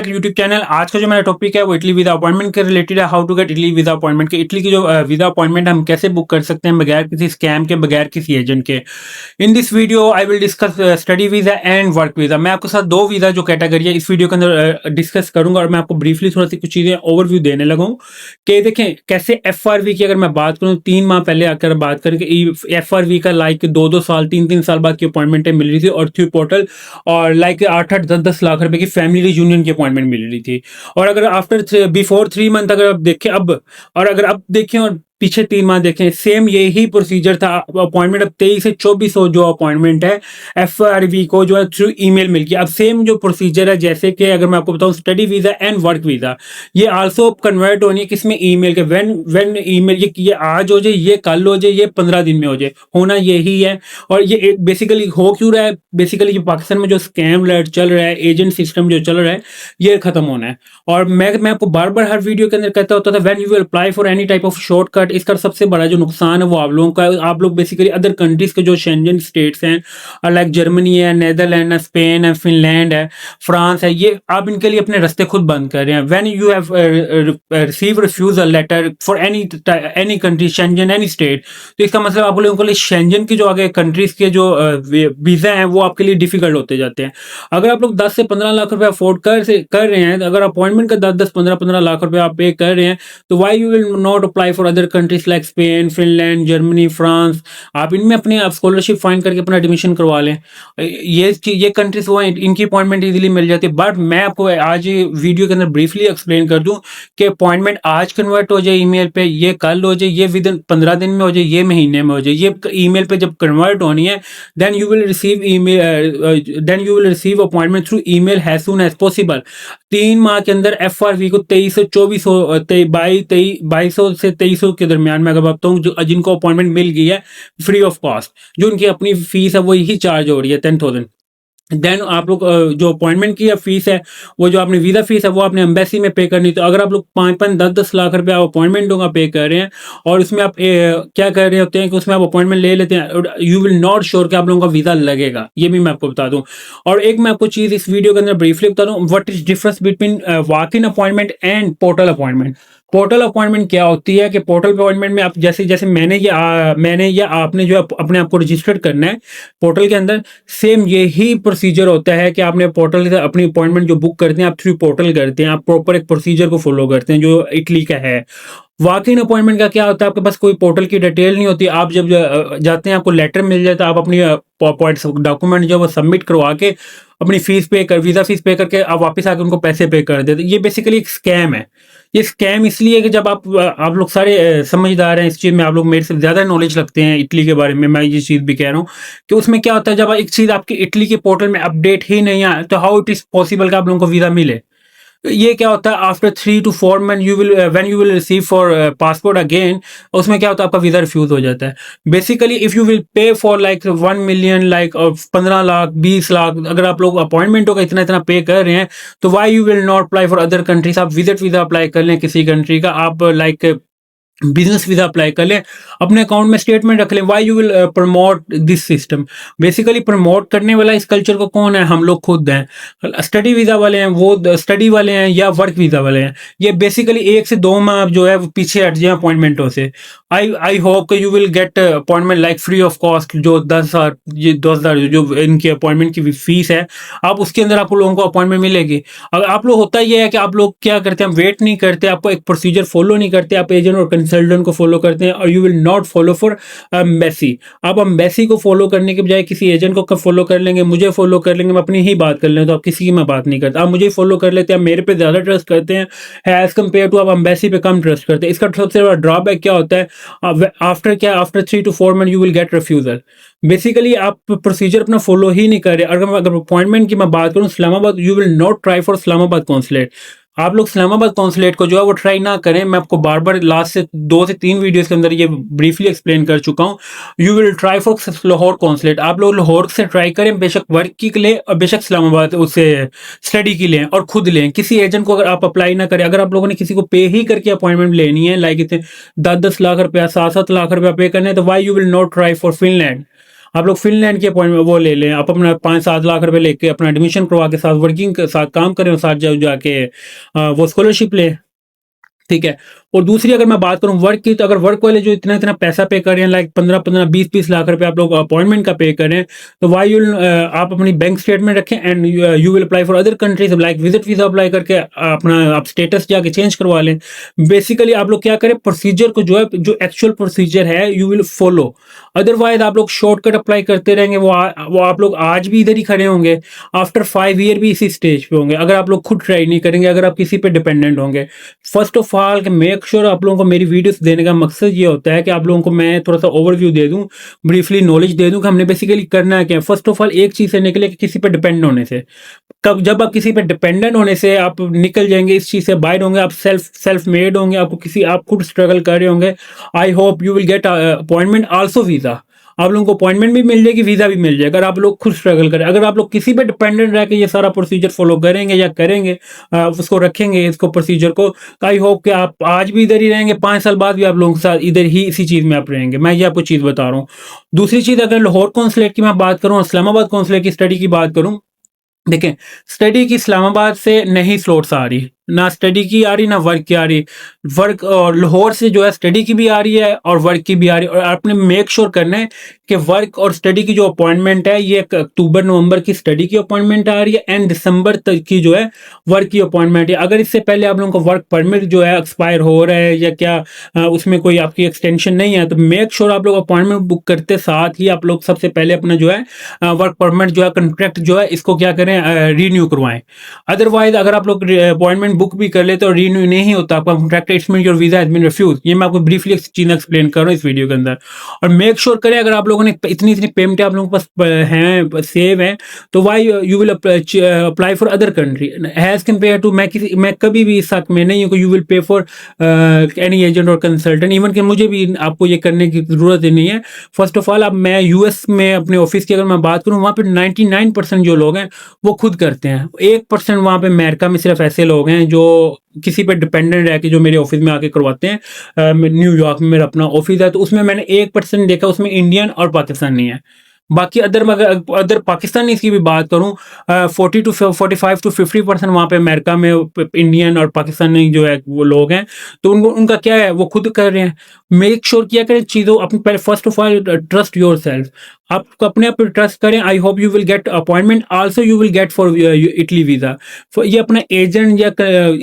YouTube channel. आज का जो मेरा टॉपिक है वो इटली वीजा अपॉइंटमेंट के रिलेटेड है। How to get Italy visa appointment के इटली की जो वीजा अपॉइंटमेंट हम कैसे बुक कर सकते हैं बगैर किसी स्कैम के, बगैर किसी एजेंट के। In this video I will discuss study visa and work visa. मैं आपके साथ दो वीजा जो कैटेगरी है इस वीडियो के अंदर डिस्कस करूंगा और मैं आपको ब्रीफली थोड़ा सी कुछ चीजें ओवरव्यू देने लगा हूँ कि देखें कैसे FRV की अगर मैं बात करूँ 3 माह पहले आकर बात करें कि FRV का लाइक 2-2 साल 3-3 साल बाद की अपॉइंटमेंटें मिल रही थी और थ्रू पोर्टल, और लाइक 8-8 10-10 लाख रुपए की फैमिली यूनियन की अपॉइंटमेंट मिल रही थी। और अगर आफ्टर बिफोर 3 मंथ अगर आप देखें अब, और अगर अब देखें और पीछे 3 माह देखें, सेम यही प्रोसीजर था। अपॉइंटमेंट अब 23 से 24 जो अपॉइंटमेंट है FRV को जो है थ्रू ईमेल मिल गया। अब सेम जो प्रोसीजर है, जैसे कि अगर मैं आपको बताऊं study visa and work visa, ये आल्सो कन्वर्ट होनी है किसमें, ईमेल के। व्हेन ईमेल, ये आज हो जाए, ये कल हो जाए, ये 15 दिन में हो जाए, होना यही है। और ये बेसिकली हो क्यों रहा है, बेसिकली ये पाकिस्तान में जो स्कैम चल रहा है, एजेंट सिस्टम जो चल रहा है, ये खत्म होना है। और मैं आपको बार बार हर वीडियो के अंदर कहता होता था, when you will apply for any type of shortcut, इसका सबसे बड़ा जो नुकसान है वो आप लोगों का, आप लोग बेसिकली अदर कंट्रीज के जो शेंजन स्टेट्स हैं, लाइक जर्मनी है, नेदरलैंड है, स्पेन है, फिनलैंड है, फ्रांस है, ये आप इनके लिए अपने रास्ते खुद बंद कर रहे हैं। When you have receive refusal letter for any country, Schengen any state, तो इसका मतलब आप लोगों के लिए शेंजन की जो आगे कंट्रीज के जो वीजा हैं वो आपके लिए डिफिकल्ट होते जाते हैं। अगर आप लोग 10 से 15 लाख रुपए अफोर्ड कर रहे हैं, अगर अपॉइंटमेंट का 10-10 15-15 लाख रुपए आप पे कर रहे हैं, तो why you will not apply for other countries like Spain, Finland, Germany, France. आप इनमें अपने आप स्कॉलरशिप फाइंड करके अपना एडमिशन करवा लें। ये कंट्रीज वो हैं, इनकी अपॉइंटमेंट इजीली मिल जाती है। बट मैं आपको आज वीडियो के अंदर ब्रीफली एक्सप्लेन कर दूं कि अपॉइंटमेंट आज कन्वर्ट हो जाए ईमेल पे, ये कल हो जाए, ये विद इन 15 दिन में हो जाए, ये महीने में हो जाए, ये ईमेल पे जब कन्वर्ट होनी है, then you will receive appointment through email as soon as possible. 3 माह के अंदर FRV को 23 से 2200 से 2300 के दरमियान में अगर बताऊँ, जिनको अपॉइंटमेंट मिल गई है फ्री ऑफ कॉस्ट, जो उनकी अपनी फीस है वो यही चार्ज हो रही है 10,000। देन आप लोग जो अपॉइंटमेंट की फीस है, वो जो आपने वीज़ा फीस है वो आपने एम्बेसी में पे करनी। तो अगर आप लोग 5-5 10-10 लाख रुपए आप अपॉइंटमेंटों का पे कर रहे हैं, और उसमें आप क्या कर रहे होते हैं कि उसमें आप अपॉइंटमेंट ले लेते हैं, यू विल नॉट श्योर कि आप लोगों का वीज़ा लगेगा। ये भी मैं आपको बता दूं। और एक मैं आपको चीज़ इस वीडियो के अंदर ब्रीफली बता दूं, what is difference between walk in appointment and portal appointment. Portal appointment क्या होती है कि पोर्टल अपॉइंटमेंट में आप जैसे जैसे मैंने या आपने जो अपने आप को रजिस्टर्ड करना है पोर्टल के अंदर, सेम यही प्रोसीजर होता है कि आपने पोर्टल से अपनी अपॉइंटमेंट जो बुक करते हैं आप थ्रू पोर्टल करते हैं, आप प्रॉपर एक प्रोसीजर को फॉलो करते हैं जो इटली का है। वॉक इन अपॉइंटमेंट का क्या होता है, आपके पास कोई पोर्टल की डिटेल नहीं होती। आप जब जाते हैं आपको लेटर मिल जाता है, आप अपनी डॉक्यूमेंट जो वो सबमिट करवा के अपनी फीस पे कर, वीज़ा फीस पे करके आप वापस आके उनको पैसे पे कर देते। ये बेसिकली एक स्कैम है। ये स्कैम इसलिए है कि जब आप लोग सारे समझदार हैं इस चीज़ में, आप लोग मेरे से ज़्यादा नॉलेज रखते हैं इटली के बारे में, मैं ये चीज़ भी कह रहा हूँ कि उसमें क्या होता है, जब एक चीज़ आपकी इटली के पोर्टल में अपडेट ही नहीं आए तो हाउ इट इज़ पॉसिबल कि आप लोगों को वीज़ा मिले। ये क्या होता है, after 3 to 4 month you will when you will receive for passport again, उसमें क्या होता है आपका वीजा रिफ्यूज हो जाता है। Basically if you will pay for like 1 million like 15 lakh 20 lakh, अगर आप लोग अपॉइंटमेंटों का इतना इतना पे कर रहे हैं, तो why you will not apply for other countries. आप विजिट वीजा अप्लाई कर लें किसी कंट्री का, आप लाइक बिजनेस वीजा अप्लाई कर लें, अपने अकाउंट में स्टेटमेंट रख लें। Y you will promote this system. Basically promote करने वाला इस कल्चर को कौन है, हम लोग खुद हैं। स्टडी वीजा वाले हैं, वो स्टडी वाले हैं या वर्क वीजा वाले हैं, ये बेसिकली 1 से 2 माह जो है वो पीछे हट जाए अपॉइंटमेंटों से। आई होप कि you will get appointment like free of cost, जो 10,000 जो इनकी अपॉइंटमेंट की फीस है, आप उसके अंदर आप लोगों को अपॉइंटमेंट मिलेगी। अगर आप लोग, होता यह है कि आप लोग क्या करते हैं, वेट नहीं करते, आपको एक प्रोसीजर फॉलो नहीं करते, आप एजेंट और कंसल्टेंट को फॉलो करते हैं, और you will not follow for embassy. आप एम्बेसी को फॉलो करने के बजाय किसी एजेंट को फॉलो कर लेंगे, मुझे फॉलो कर लेंगे, मैं अपनी ही बात कर लें, तो आप किसी की मैं बात नहीं करता। आप मुझे फॉलो कर लेते हैं, मेरे पे ज़्यादा ट्रस्ट करते हैं एज कम्पेयर टू आप एम्बेसी पे कम ट्रस्ट करते हैं। इसका सबसे बड़ा ड्रॉबैक क्या होता है, after 3 to 4 month you will gate refusal. Basically आप प्रोसीजर अपना फॉलो ही नहीं कर रहे। अगर अपॉइंटमेंट की मैं बात करूँ Islamabad, you will not try for Islamabad consulate. आप लोग इस्लामाबाद कॉन्सुलेट को जो है वो ट्राई ना करें। मैं आपको बार बार लास्ट से 2 से 3 वीडियोस के अंदर ये ब्रीफली एक्सप्लेन कर चुका हूँ। You will try for Lahore consulate. आप लोग लाहौर से ट्राई करें, बेशक वर्क की लें और बेशक इस्लामाबाद उससे स्टडी की लें, और खुद लें। किसी एजेंट को अगर आप अप्लाई ना करें, अगर आप लोगों ने किसी को पे ही करके अपॉइंटमेंट लेनी है, लाइक इतने 10-10 लाख रुपया 7-7 लाख रुपया पे करने हैं, तो why you will not try for Finland. आप लोग फिनलैंड की अपॉइंटमेंट वो ले लें, आप अपना 5-7 लाख रुपए लेके अपना एडमिशन करवा के साथ वर्किंग के साथ काम करें और साथ जाके वो स्कॉलरशिप लें। ठीक है। और दूसरी अगर मैं बात करूं वर्क की, तो अगर वर्क वाले जो इतना इतना पैसा पे कर रहे हैं, लाइक 15-15 20-20 लाख रुपए आप लोग अपॉइंटमेंट का पे कर रहे हैं, तो वाई यू आप अपनी बैंक स्टेटमेंट रखें and you will apply for other countries, like visit visa apply करके अपना आप स्टेटस जाके चेंज करवा लें। बेसिकली आप लोग क्या करें, प्रोसीजर को जो है, जो एक्चुअल प्रोसीजर है यू विल फॉलो। अदरवाइज आप लोग शॉर्टकट अप्लाई करते रहेंगे, वो आप लोग आज भी इधर ही खड़े होंगे, आफ्टर 5 ईयर भी इसी स्टेज पे होंगे, अगर आप लोग खुद ट्राई नहीं करेंगे, अगर आप किसी पे डिपेंडेंट होंगे। First of all make sure आप लोगों को मेरी वीडियोस देने का मकसद ये होता है कि आप लोगों को मैं थोड़ा सा ओवरव्यू दे दूं, ब्रीफली नॉलेज दे दूं कि हमने बेसिकली करना है क्या। फर्स्ट ऑफ ऑल एक चीज से निकले कि किसी पे डिपेंड होने से, कब जब आप किसी पे डिपेंडेंट होने से आप निकल जाएंगे, इस चीज से बाहर होंगे, आप सेल्फ मेड होंगे, आपको किसी आप खुद स्ट्रगल कर रहे होंगे। आई hope you will get appointment also visa, आप लोगों को अपॉइंटमेंट भी मिल जाएगी, वीजा भी मिल जाएगा, अगर आप लोग खुद स्ट्रगल करें। अगर आप लोग किसी पे डिपेंडेंट रह के ये सारा प्रोसीजर फॉलो करेंगे या करेंगे, उसको रखेंगे इसको प्रोसीजर को, आई होप कि आप आज भी इधर ही रहेंगे, 5 साल बाद भी आप लोगों के साथ इधर ही इसी चीज में आप रहेंगे। मैं ये आपको चीज बता रहा हूँ। दूसरी चीज, अगर लाहौर कॉन्सुलेट की मैं बात करूँ, इस्लामाबाद कॉन्सुलेट की स्टडी की बात करूँ, देखें स्टडी की इस्लामाबाद से नहीं स्लॉट्स आ रही, ना स्टडी की आ रही ना वर्क की आ रही। वर्क और लाहौर से जो है स्टडी की भी आ रही है और वर्क की भी आ रही है, और आपने मेक श्योर करना है कि वर्क और स्टडी की जो अपॉइंटमेंट है ये अक्टूबर नवंबर की स्टडी की अपॉइंटमेंट आ रही है एंड दिसंबर तक की जो है वर्क की अपॉइंटमेंट है। अगर इससे पहले आप लोगों को वर्क परमिट जो है एक्सपायर हो रहा है या क्या उसमें कोई आपकी एक्सटेंशन नहीं है, तो मेक श्योर आप लोग अपॉइंटमेंट बुक करते साथ ही आप लोग सबसे पहले अपना जो है वर्क परमिट जो है कॉन्ट्रैक्ट जो है इसको क्या करें, रीन्यू करवाएं। अदरवाइज अगर आप लोग अपॉइंटमेंट बुक भी कर लेते और रीन्यू नहीं होता आपका contract, it's mean your visa has been refuse. ये मैं आपको ब्रीफली चीज एक्सप्लेन कर रहा हूँ इस वीडियो के अंदर। और मेक श्योर करें अगर आप लोगों ने इतनी इतनी पेमेंट आप लोगों के पास हैं, सेव हैं, तो why you will apply for other country has compare to, मैं कभी भी इस हक में नहीं हूँ कि you will pay for any agent और कंसल्टेंट, इवन कि मुझे भी आपको ये करने की जरूरत ही नहीं है। फर्स्ट ऑफ ऑल अब मैं यूएस में अपने ऑफिस की अगर मैं बात करूँ, वहाँ पे 99% जो लोग हैं वो खुद करते हैं। 1% वहाँ पे अमेरिका में सिर्फ ऐसे लोग हैं जो किसी पे डिपेंडेंट रह के जो मेरे ऑफिस में आके करवाते हैं। न्यूयॉर्क में मेरा अपना ऑफिस है, तो उसमें मैंने 1% देखा, उसमें इंडियन और पाकिस्तानी है। बाकी अदर पाकिस्तानी की भी बात करूं, 45 to 50% वहाँ पे अमेरिका में इंडियन और पाकिस्तानी जो है वो लोग हैं, तो उनका क्या है वो खुद कर रहे हैं। मेक श्योर किया करें चीज़ों अपने पहले, first of all trust your self, आप अपने आप ट्रस्ट करें। आई hope you will get appointment, also you will get for Italy visa. ये अपना एजेंट या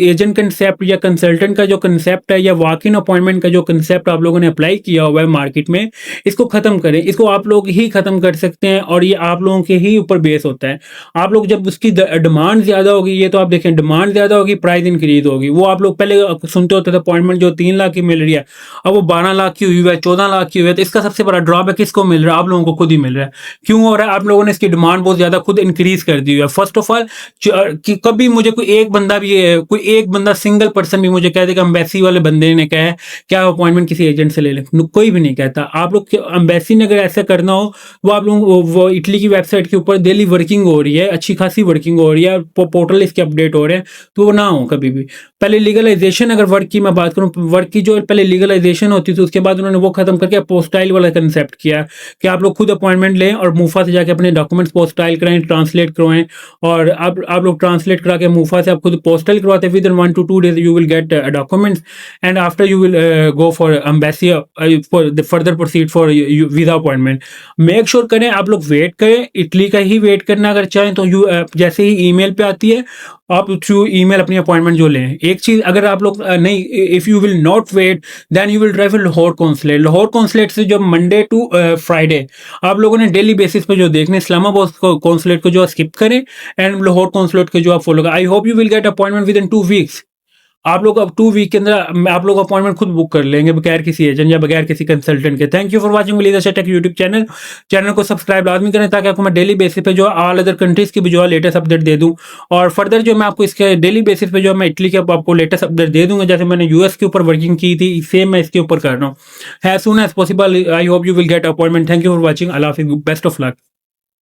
एजेंट कंसेप्ट या कंसल्टेंट का जो कंसेप्ट है या वॉक इन अपॉइंटमेंट का जो कंसेप्ट आप लोगों ने अप्लाई किया हुआ है मार्केट में, इसको खत्म करें। इसको आप लोग ही खत्म कर सकते हैं और ये आप लोगों के ही ऊपर बेस होता है। आप लोग जब उसकी डिमांड ज्यादा होगी, ये तो आप देखें डिमांड ज्यादा होगी, प्राइस इंक्रीज होगी। वो आप लोग पहले सुनते होते थे अपॉइंटमेंट जो 3 लाख की मिल रही है, अब वो 12 लाख की हुई है, 14 लाख की हुई है। तो इसका सबसे बड़ा ड्रॉबैक किसको मिल रहा है? आप लोगों को खुद ही मिल रहा है। क्यों हो रहा है? आप लोगों ने इसकी डिमांड बहुत ज्यादा खुद इंक्रीज कर दी है। फर्स्ट ऑफ ऑल कि कभी मुझे कोई एक बंदा सिंगल पर्सन भी मुझे कह दे कि एम्बेसी वाले बंदे ने कहा है क्या अपॉइंटमेंट किसी एजेंट से ले ले, कोई भी नहीं कहता। आप लोग एम्बेसी ने अगर ऐसा करना हो, वो आप लोग वो इटली की वेबसाइट के ऊपर डेली वर्किंग हो रही है, अच्छी खासी वर्किंग हो रही है, पोर्टल इसके अपडेट हो रहे हैं, तो वो ना हो कभी भी। पहले लीगलाइजेशन, अगर वर्क की मैं बात करूं, वर्क की जो पहले लीगलाइजेशन होती थी, उसके बाद उन्होंने वो खत्म करके पोस्टाइल वाला कंसेप्ट किया कि आप लोग खुद अपॉइंटमेंट लें और मूफा से जाके अपने डॉक्यूमेंट्स पोस्टाइल कराएं, ट्रांसलेट करवाएं। और आप लोग ट्रांसलेट करा के मूफा से आप खुद पोस्टाइल करवाते हैं, with in 1 to 2 days you will gate documents and after you will go for embassy for the further proceed for visa appointment. Make sure करें आप लोग वेट करें, इटली का ही वेट करना अगर चाहें तो जैसे ही ईमेल पे आती है आप थ्रू ईमेल अपनी अपॉइंटमेंट जो लें। एक चीज अगर आप लोग नहीं, if you will not wait then you will travel Lahore consulate. Lahore consulate से जो मंडे टू फ्राइडे आप लोगों ने डेली बेसिस पे जो देखने, इस्लामाबाद कॉन्सुलेट को जो स्किप करें एंड लाहौर कॉन्सुलेट को जो आप फॉलो करें। आई hope you will get appointment with in 2 weeks। आप लोग अब 2 वीक के अंदर आप लोग अपॉइंटमेंट खुद बुक कर लेंगे बगैर किसी एजेंट या बगैर किसी कंसल्टेंट के। Thank you for watching leadership take YouTube channel को सब्सक्राइब लाजमी करें ताकि आपको मैं डेली बेसिस पे जो ऑल अदर कंट्रीज की भी जो है लेटेस्ट अपडेट दे दूं। और फर्दर जो मैं आपको इसके डेली बेसिस पे जो मैं इटली के आपको लेटेस्ट अपडेट दे दूंगा, जैसे मैंने यूएस के ऊपर वर्किंग की थी, सेम मैं इसके ऊपर कर रहा हूँ। As soon as possible I hope you will get appointment. Thank you for watching. अल्लाह हाफिज़, बेस्ट ऑफ लक।